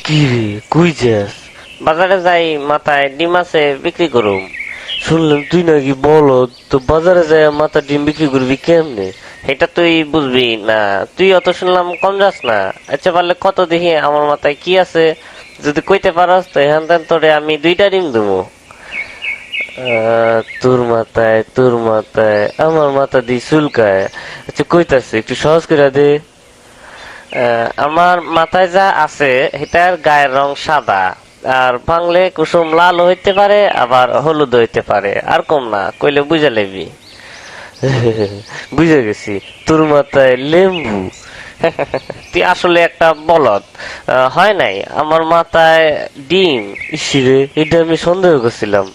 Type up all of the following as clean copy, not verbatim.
কি রে কই যাস? বাজারে যাই, মাথায় ডিম আছে, বিক্রি করুম। শুনলাম তুই নাকি বলদ, তো বাজারে যায় মাথা ডিম বিক্রি করবি কেমনে? এটা তুই বুঝবি না, তুই অত শুনলাম কম যাস না। আচ্ছা পারলে কত দেখি আমার মাথায় কি আছে, যদি কইতে পারস তো এখান থেকে তোরে আমি 2টা ডিম দেবো। তোর মাথায় আমার মাথা দিয়ে চুলকায়। আচ্ছা কইতাছে একটু সহজ করে দে। আমার মাথায় যা আছে এটার গায়ের রং সাদা, আর বাংলে কুসুম লাল হইতে পারে, আবার হলুদ হইতে পারে, আর কম না কইলে বুঝে লেবি। বুঝে গেছি, তোর মাথায় লেম্বু। তুই আসলে একটা বলদ। হয় নাই, আমার মাথায় ডিম। ইসিরে, এটা আমি সন্দেহ করছিলাম।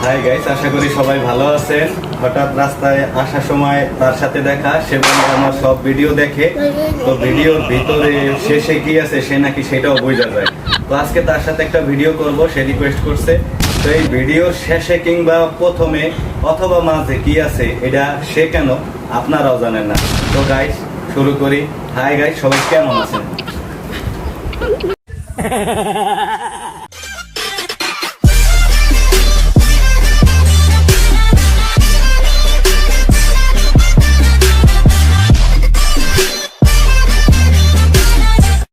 হাই গাইস, আশা করি সবাই ভালো আছেন। হঠাৎ রাস্তায় আসার সময় তার সাথে দেখা, সে বলে আমার সব ভিডিও দেখে, তো ভিডিওর ভিতরে শেষে কি আছে সে নাকি সেটাও বোঝা যায়। তো আজকে তার সাথে একটা ভিডিও করব, সে রিকোয়েস্ট করছে। তো এই ভিডিওর শেষে কিংবা প্রথমে অথবা মাঝে কি আছে এটা সে কেন আপনারাও জানেন না। তো গাইস শুরু করি। হাই গাইস, সবাই কেমন আছেন?